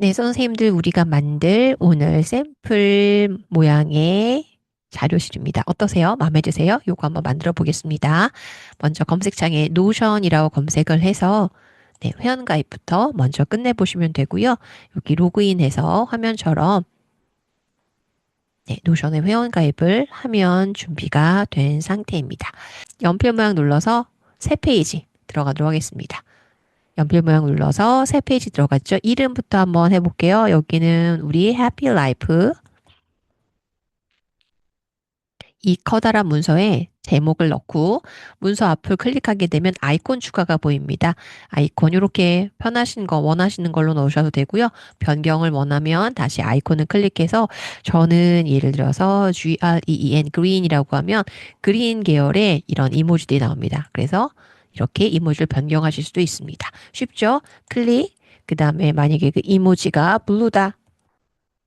네, 선생님들 우리가 만들 오늘 샘플 모양의 자료실입니다. 어떠세요? 마음에 드세요? 요거 한번 만들어 보겠습니다. 먼저 검색창에 노션이라고 검색을 해서 네, 회원가입부터 먼저 끝내보시면 되고요. 여기 로그인해서 화면처럼 네, 노션의 회원가입을 하면 준비가 된 상태입니다. 연필 모양 눌러서 새 페이지 들어가도록 하겠습니다. 연필 모양 눌러서 새 페이지 들어갔죠? 이름부터 한번 해볼게요. 여기는 우리 해피 라이프 이 커다란 문서에 제목을 넣고 문서 앞을 클릭하게 되면 아이콘 추가가 보입니다. 아이콘 이렇게 편하신 거 원하시는 걸로 넣으셔도 되고요. 변경을 원하면 다시 아이콘을 클릭해서 저는 예를 들어서 green green이라고 하면 그린 계열의 이런 이모지들이 나옵니다. 그래서 이렇게 이모지를 변경하실 수도 있습니다. 쉽죠? 클릭. 그 다음에 만약에 그 이모지가 블루다.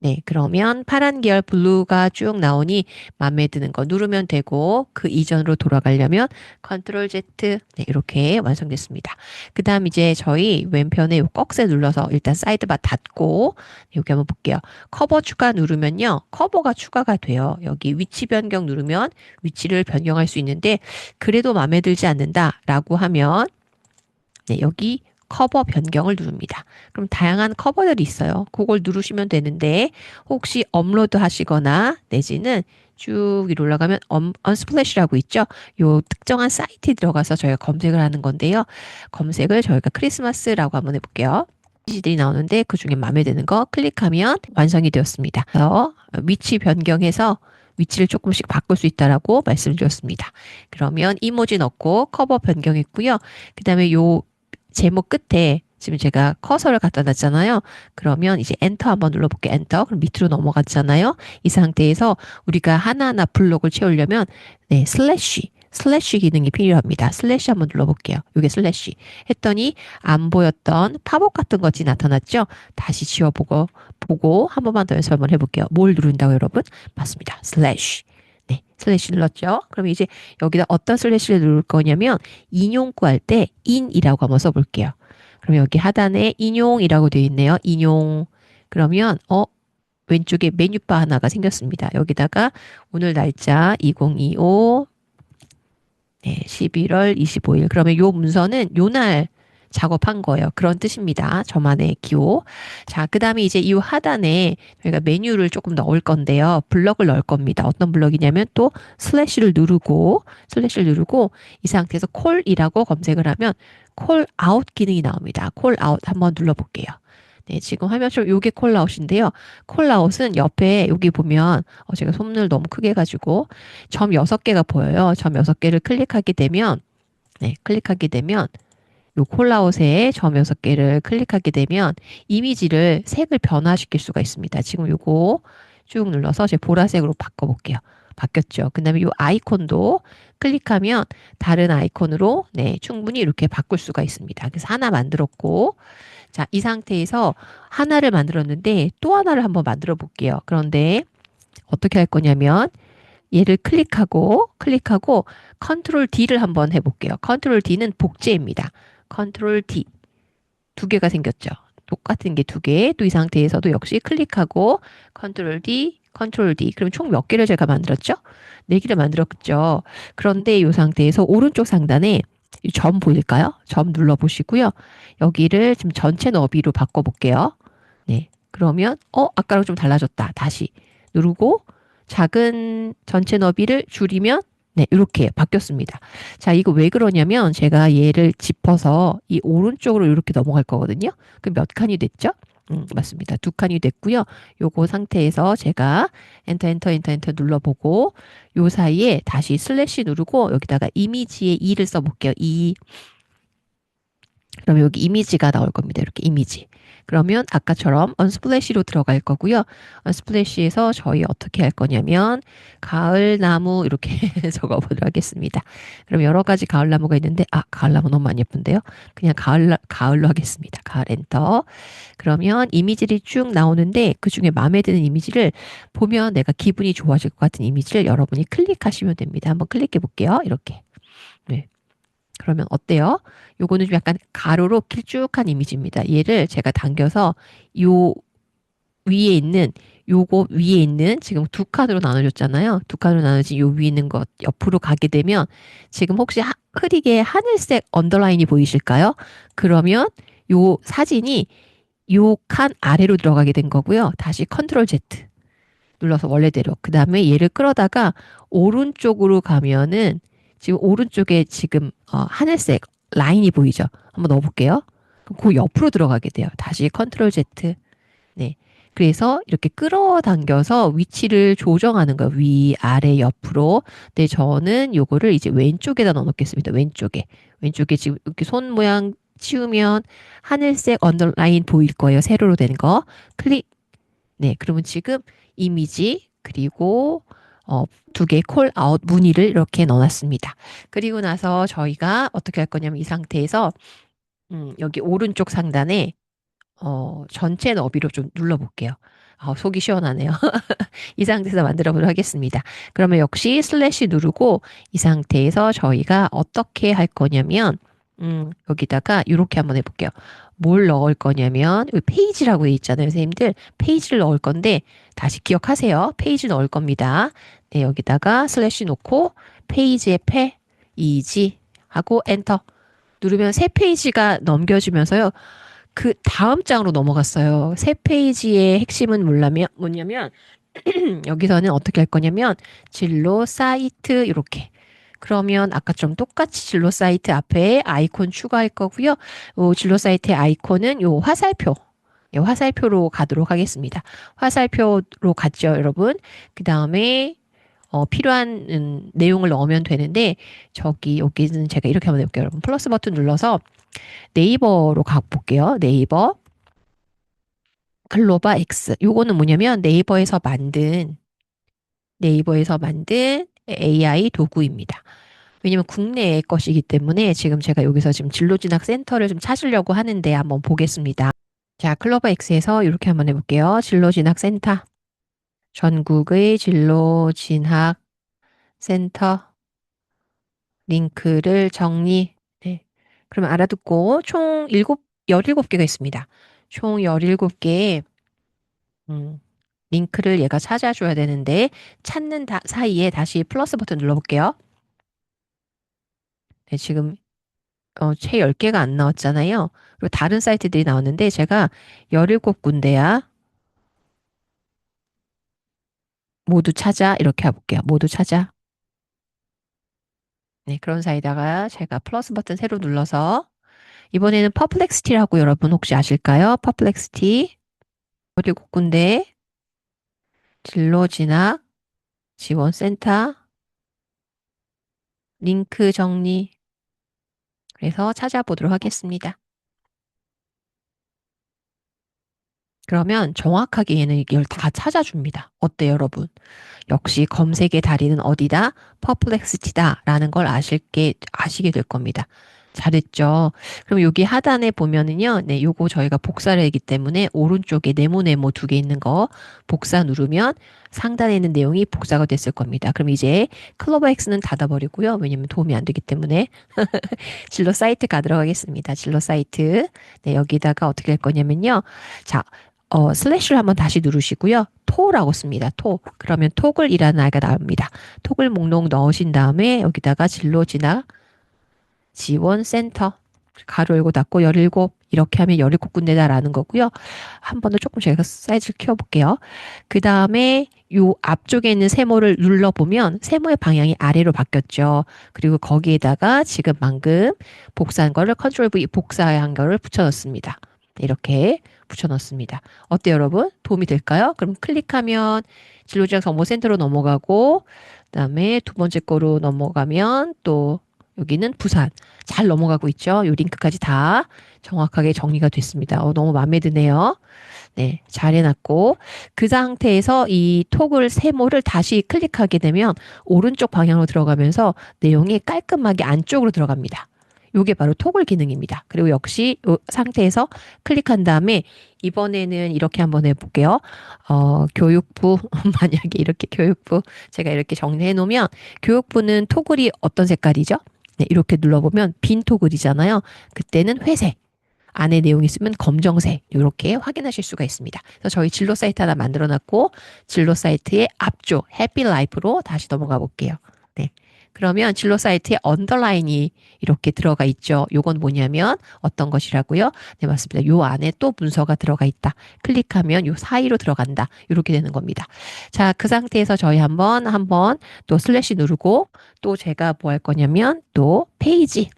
네, 그러면 파란 계열 블루가 쭉 나오니 마음에 드는 거 누르면 되고 그 이전으로 돌아가려면 컨트롤 Z 네, 이렇게 완성됐습니다. 그 다음 이제 저희 왼편에 요 꺽쇠 눌러서 일단 사이드바 닫고 여기 한번 볼게요. 커버 추가 누르면요. 커버가 추가가 돼요. 여기 위치 변경 누르면 위치를 변경할 수 있는데 그래도 마음에 들지 않는다라고 하면 네, 여기 커버 변경을 누릅니다. 그럼 다양한 커버들이 있어요. 그걸 누르시면 되는데 혹시 업로드 하시거나 내지는 쭉 위로 올라가면 언스플래시라고 있죠. 요 특정한 사이트에 들어가서 저희가 검색을 하는 건데요. 검색을 저희가 크리스마스라고 한번 해볼게요. 이미지들이 나오는데 그 중에 마음에 드는 거 클릭하면 완성이 되었습니다. 그래서 위치 변경해서 위치를 조금씩 바꿀 수 있다라고 말씀드렸습니다. 그러면 이모지 넣고 커버 변경했고요. 그 다음에 요 제목 끝에 지금 제가 커서를 갖다 놨잖아요. 그러면 이제 엔터 한번 눌러볼게요. 엔터. 그럼 밑으로 넘어갔잖아요. 이 상태에서 우리가 하나하나 블록을 채우려면 네, 슬래시 기능이 필요합니다. 슬래시 한번 눌러볼게요. 이게 슬래시. 했더니 안 보였던 팝업 같은 것이 나타났죠? 다시 보고 한 번만 더 연습 한번 해볼게요. 뭘 누른다고 여러분? 맞습니다. 슬래시. 네, 슬래시 눌렀죠? 그럼 이제 여기다 어떤 슬래시를 누를 거냐면 인용구 할 때 in이라고 한번 써볼게요. 그럼 여기 하단에 인용이라고 되어 있네요. 인용. 그러면 왼쪽에 메뉴바 하나가 생겼습니다. 여기다가 오늘 날짜 2025 네, 11월 25일. 그러면 요 문서는 요날 작업한 거예요. 그런 뜻입니다. 저만의 기호. 자, 그 다음에 이제 이 하단에 저희가 메뉴를 조금 넣을 건데요. 블럭을 넣을 겁니다. 어떤 블럭이냐면 또 슬래시를 누르고 이 상태에서 콜이라고 검색을 하면 콜 아웃 기능이 나옵니다. 콜 아웃 한번 눌러볼게요. 네, 지금 화면처럼 요게 콜아웃인데요. 콜아웃은 옆에 여기 보면 제가 손을 너무 크게 해가지고 점 6개가 보여요. 점 6개를 클릭하게 되면 네, 클릭하게 되면 요 콜아웃에 점 6개를 클릭하게 되면 이미지를 색을 변화시킬 수가 있습니다. 지금 요거 쭉 눌러서 제 보라색으로 바꿔볼게요. 바뀌었죠. 그 다음에 요 아이콘도 클릭하면 다른 아이콘으로 네, 충분히 이렇게 바꿀 수가 있습니다. 그래서 하나 만들었고 자, 이 상태에서 하나를 만들었는데 또 하나를 한번 만들어 볼게요. 그런데 어떻게 할 거냐면 얘를 클릭하고 컨트롤 D를 한번 해볼게요. 컨트롤 D는 복제입니다. 컨트롤 D 두 개가 생겼죠. 똑같은 게 두 개. 또 이 상태에서도 역시 클릭하고 컨트롤 D, 컨트롤 D. 그럼 총 몇 개를 제가 만들었죠? 네 개를 만들었죠. 그런데 이 상태에서 오른쪽 상단에 이 점 보일까요? 점 눌러보시고요. 여기를 지금 전체 너비로 바꿔볼게요. 네. 그러면, 아까랑 좀 달라졌다. 다시 누르고 작은 전체 너비를 줄이면 네, 이렇게 바뀌었습니다. 자, 이거 왜 그러냐면 제가 얘를 짚어서 이 오른쪽으로 이렇게 넘어갈 거거든요. 그럼 몇 칸이 됐죠? 맞습니다. 두 칸이 됐고요. 요거 상태에서 제가 엔터 눌러보고 요 사이에 다시 슬래시 누르고 여기다가 이미지에 2를 써볼게요. 2. 그럼 여기 이미지가 나올 겁니다. 이렇게 이미지. 그러면 아까처럼 언스플래시로 들어갈 거고요. 언스플래시에서 저희 어떻게 할 거냐면 가을 나무 이렇게 적어보도록 하겠습니다. 그럼 여러 가지 가을 나무가 있는데 가을 나무 너무 많이 예쁜데요. 그냥 가을로 하겠습니다. 가을 엔터. 그러면 이미지들이 쭉 나오는데 그 중에 마음에 드는 이미지를 보면 내가 기분이 좋아질 것 같은 이미지를 여러분이 클릭하시면 됩니다. 한번 클릭해 볼게요. 이렇게. 네. 그러면 어때요? 요거는 좀 약간 가로로 길쭉한 이미지입니다. 얘를 제가 당겨서 요 위에 있는 요거 위에 있는 지금 두 칸으로 나눠줬잖아요. 두 칸으로 나눠진 요 위에 있는 것 옆으로 가게 되면 지금 혹시 흐리게 하늘색 언더라인이 보이실까요? 그러면 요 사진이 요 칸 아래로 들어가게 된 거고요. 다시 컨트롤 Z 눌러서 원래대로. 그 다음에 얘를 끌어다가 오른쪽으로 가면은 지금 오른쪽에 지금 하늘색 라인이 보이죠? 한번 넣어볼게요. 그럼 그 옆으로 들어가게 돼요. 다시 컨트롤 Z. 네. 그래서 이렇게 끌어당겨서 위치를 조정하는 거예요. 위, 아래, 옆으로. 네, 저는 요거를 이제 왼쪽에다 넣어놓겠습니다. 왼쪽에. 왼쪽에 지금 이렇게 손 모양 치우면 하늘색 언더라인 보일 거예요. 세로로 된 거. 클릭. 네, 그러면 지금 이미지 그리고 두 개의 콜 아웃 무늬를 이렇게 넣어놨습니다. 그리고 나서 저희가 어떻게 할 거냐면 이 상태에서 여기 오른쪽 상단에 전체 너비로 좀 눌러볼게요. 속이 시원하네요. 이 상태에서 만들어 보도록 하겠습니다. 그러면 역시 슬래시 누르고 이 상태에서 저희가 어떻게 할 거냐면 여기다가 이렇게 한번 해볼게요. 뭘 넣을 거냐면 여기 페이지라고 돼 있잖아요, 선생님들. 페이지를 넣을 건데 다시 기억하세요. 페이지 넣을 겁니다. 네, 여기다가 슬래시 놓고 페이지에 페이지 하고 엔터 누르면 새 페이지가 넘겨지면서요. 그 다음 장으로 넘어갔어요. 새 페이지의 핵심은 뭐냐면 여기서는 어떻게 할 거냐면 진로 사이트 이렇게 그러면 아까처럼 똑같이 진로 사이트 앞에 아이콘 추가할 거고요. 진로 사이트의 아이콘은 요 화살표 예, 화살표로 가도록 하겠습니다. 화살표로 갔죠, 여러분. 그 다음에 필요한 내용을 넣으면 되는데 여기는 제가 이렇게 한번 해볼게요, 여러분. 플러스 버튼 눌러서 네이버로 가볼게요. 네이버 글로바 X. 요거는 뭐냐면 네이버에서 만든 AI 도구입니다. 왜냐면 국내 것이기 때문에 지금 제가 여기서 지금 진로진학 센터를 좀 찾으려고 하는데 한번 보겠습니다. 자, 클로버 X에서 이렇게 한번 해볼게요. 진로진학 센터. 전국의 진로진학 센터 링크를 정리. 네. 그러면 알아듣고 총 17개가 있습니다. 총 17개의 음, 링크를 얘가 찾아줘야 되는데 찾는 사이에 다시 플러스 버튼 눌러볼게요. 네, 지금 채 10개가 안 나왔잖아요. 그리고 다른 사이트들이 나왔는데 제가 17군데야 모두 찾아 이렇게 해볼게요. 모두 찾아. 네, 그런 사이다가 제가 플러스 버튼 새로 눌러서 이번에는 퍼플렉스티라고 여러분 혹시 아실까요? 퍼플렉스티 17군데 진로진학 지원센터 링크 정리 그래서 찾아보도록 하겠습니다. 그러면 정확하게 얘는 이걸 다 찾아줍니다. 어때요, 여러분? 역시 검색의 달인은 어디다? 퍼플렉스티다라는 걸 아시게 될 겁니다. 잘했죠? 그럼 여기 하단에 보면은요, 네, 요거 저희가 복사를 했기 때문에 오른쪽에 네모네모 두 개 있는 거 복사 누르면 상단에 있는 내용이 복사가 됐을 겁니다. 그럼 이제 클로버 X는 닫아버리고요. 왜냐면 도움이 안 되기 때문에. 진로 사이트 가도록 하겠습니다. 진로 사이트. 네, 여기다가 어떻게 할 거냐면요. 자, 슬래시를 한번 다시 누르시고요. 토라고 씁니다. 토. 그러면 토글이라는 아이가 나옵니다. 토글 목록 넣으신 다음에 여기다가 진로 진학 지원센터 가로 열고 닫고 17 이렇게 하면 17군데다라는 거고요. 한 번 더 조금 제가 사이즈를 키워볼게요. 그 다음에 요 앞쪽에 있는 세모를 눌러보면 세모의 방향이 아래로 바뀌었죠. 그리고 거기에다가 지금 방금 복사한 거를 컨트롤 V 복사한 거를 붙여넣습니다. 이렇게 붙여넣습니다. 어때요, 여러분? 도움이 될까요? 그럼 클릭하면 진로지향 정보센터로 넘어가고 그다음에 두 번째 거로 넘어가면 또 여기는 부산 잘 넘어가고 있죠. 요 링크까지 다 정확하게 정리가 됐습니다. 너무 마음에 드네요. 네, 잘 해놨고 그 상태에서 이 톡을 세모를 다시 클릭하게 되면 오른쪽 방향으로 들어가면서 내용이 깔끔하게 안쪽으로 들어갑니다. 요게 바로 토글 기능입니다. 그리고 역시 이 상태에서 클릭한 다음에 이번에는 이렇게 한번 해볼게요. 교육부 만약에 이렇게 교육부 제가 이렇게 정리해 놓으면 교육부는 토글이 어떤 색깔이죠? 네, 이렇게 눌러보면 빈 토글이잖아요. 그때는 회색. 안에 내용이 있으면 검정색 이렇게 확인하실 수가 있습니다. 그래서 저희 진로 사이트 하나 만들어 놨고 진로 사이트의 앞쪽 해피 라이프로 다시 넘어가 볼게요. 네. 그러면 진로 사이트에 언더라인이 이렇게 들어가 있죠. 요건 뭐냐면 어떤 것이라고요? 네, 맞습니다. 요 안에 또 문서가 들어가 있다. 클릭하면 요 사이로 들어간다. 이렇게 되는 겁니다. 자, 그 상태에서 저희 한번 또 슬래시 누르고 또 제가 뭐 할 거냐면 또 페이지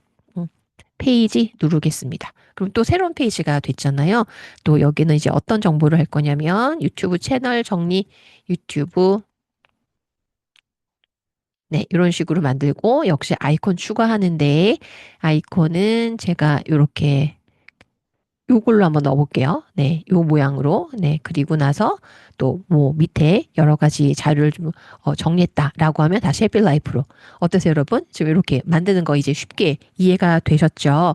누르겠습니다. 그럼 또 새로운 페이지가 됐잖아요. 또 여기는 이제 어떤 정보를 할 거냐면 유튜브 채널 정리, 유튜브 네, 이런 식으로 만들고 역시 아이콘 추가하는데 아이콘은 제가 이렇게 요걸로 한번 넣어볼게요. 네, 요 모양으로. 네, 그리고 나서 또 뭐 밑에 여러 가지 자료를 좀 정리했다라고 하면 다시 해피라이프로. 어떠세요, 여러분? 지금 이렇게 만드는 거 이제 쉽게 이해가 되셨죠?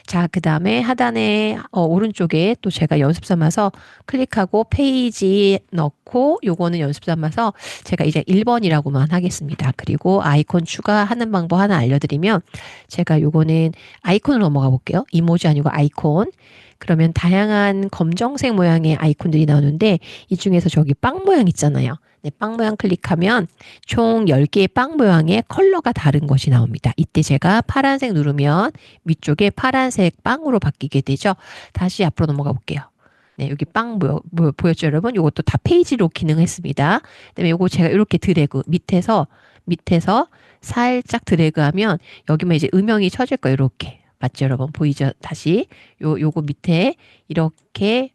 자, 그 다음에 하단에 오른쪽에 또 제가 연습 삼아서 클릭하고 페이지 넣고 요거는 연습 삼아서 제가 이제 1번이라고만 하겠습니다. 그리고 아이콘 추가하는 방법 하나 알려드리면 제가 요거는 아이콘으로 넘어가 볼게요. 이모지 아니고 아이콘. 그러면 다양한 검정색 모양의 아이콘들이 나오는데 이 중에서 저기 빵 모양 있잖아요. 네, 빵 모양 클릭하면 총 10개의 빵 모양의 컬러가 다른 것이 나옵니다. 이때 제가 파란색 누르면 위쪽에 파란색 빵으로 바뀌게 되죠. 다시 앞으로 넘어가 볼게요. 네, 여기 빵 보였죠, 여러분? 이것도 다 페이지로 기능했습니다. 그다음에 요거 제가 이렇게 드래그 밑에서 살짝 드래그하면 여기만 이제 음영이 쳐질 거예요. 이렇게. 맞죠, 여러분? 보이죠? 다시 요거 밑에 이렇게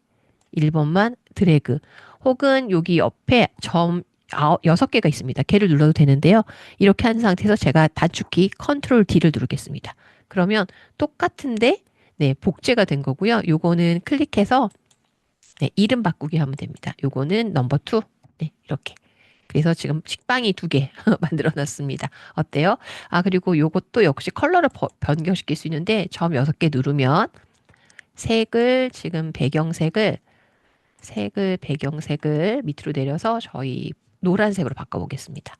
1번만 드래그 혹은 여기 옆에 점 6개가 있습니다. 걔를 눌러도 되는데요. 이렇게 한 상태에서 제가 단축키 컨트롤 D를 누르겠습니다. 그러면 똑같은데 네, 복제가 된 거고요. 요거는 클릭해서 네, 이름 바꾸기 하면 됩니다. 요거는 넘버 2. 네, 이렇게. 그래서 지금 식빵이 2개 만들어 놨습니다. 어때요? 아, 그리고 요것도 역시 컬러를 변경시킬 수 있는데 점 6개 누르면 지금 배경색을 밑으로 내려서 저희 노란색으로 바꿔보겠습니다.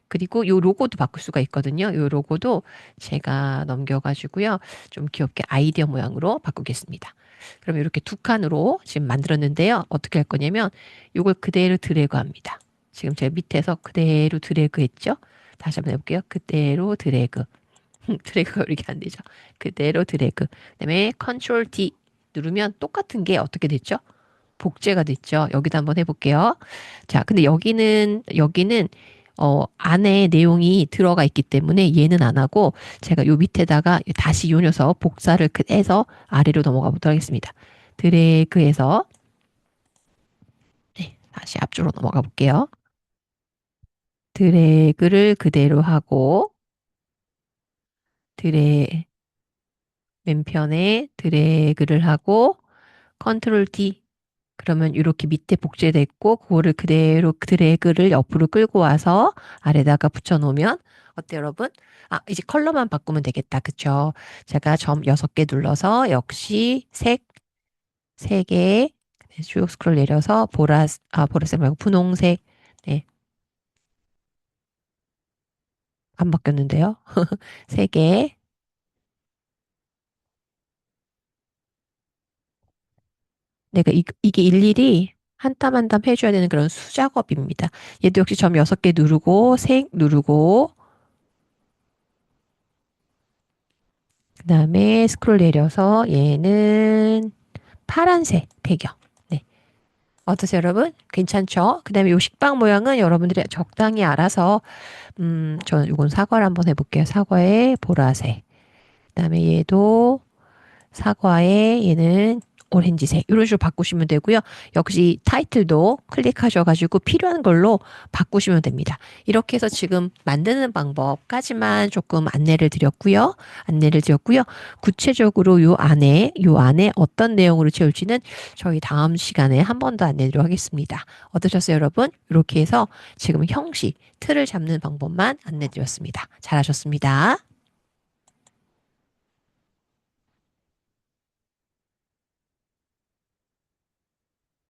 그리고 요 로고도 바꿀 수가 있거든요. 요 로고도 제가 넘겨가지고요. 좀 귀엽게 아이디어 모양으로 바꾸겠습니다. 그럼 이렇게 2칸으로 지금 만들었는데요. 어떻게 할 거냐면 요걸 그대로 드래그 합니다. 지금 제가 밑에서 그대로 드래그 했죠. 다시 한번 해볼게요. 그대로 드래그. 드래그가 이렇게 안 되죠. 그대로 드래그. 그다음에 컨트롤 D 누르면 똑같은 게 어떻게 됐죠? 복제가 됐죠. 여기도 한번 해볼게요. 자, 근데 여기는 안에 내용이 들어가 있기 때문에 얘는 안 하고 제가 요 밑에다가 다시 요 녀석 복사를 해서 아래로 넘어가 보도록 하겠습니다. 드래그해서 네, 다시 앞쪽으로 넘어가 볼게요. 드래그를 그대로 하고 드래 왼편에 드래그를 하고 컨트롤 D 그러면 이렇게 밑에 복제됐고 그거를 그대로 드래그를 옆으로 끌고 와서 아래다가 붙여 놓으면 어때요, 여러분? 아, 이제 컬러만 바꾸면 되겠다. 그쵸? 제가 점 6개 눌러서 역시 색에 쭉 스크롤 내려서 보라색 말고 분홍색. 네, 안 바뀌었는데요. 색에 내가 이게 일일이 한 땀 한 땀 해줘야 되는 그런 수작업입니다. 얘도 역시 점 6개 누르고 색 누르고 그 다음에 스크롤 내려서 얘는 파란색 배경. 네. 어떠세요, 여러분? 괜찮죠? 그 다음에 요 식빵 모양은 여러분들이 적당히 알아서, 저는 이건 사과를 한번 해볼게요. 사과의 보라색. 그 다음에 얘도 사과에 얘는 오렌지색 이런 식으로 바꾸시면 되고요. 역시 타이틀도 클릭하셔가지고 필요한 걸로 바꾸시면 됩니다. 이렇게 해서 지금 만드는 방법까지만 조금 안내를 드렸고요. 구체적으로 요 안에 어떤 내용으로 채울지는 저희 다음 시간에 한 번 더 안내드리도록 하겠습니다. 어떠셨어요, 여러분? 이렇게 해서 지금 틀을 잡는 방법만 안내드렸습니다. 잘하셨습니다.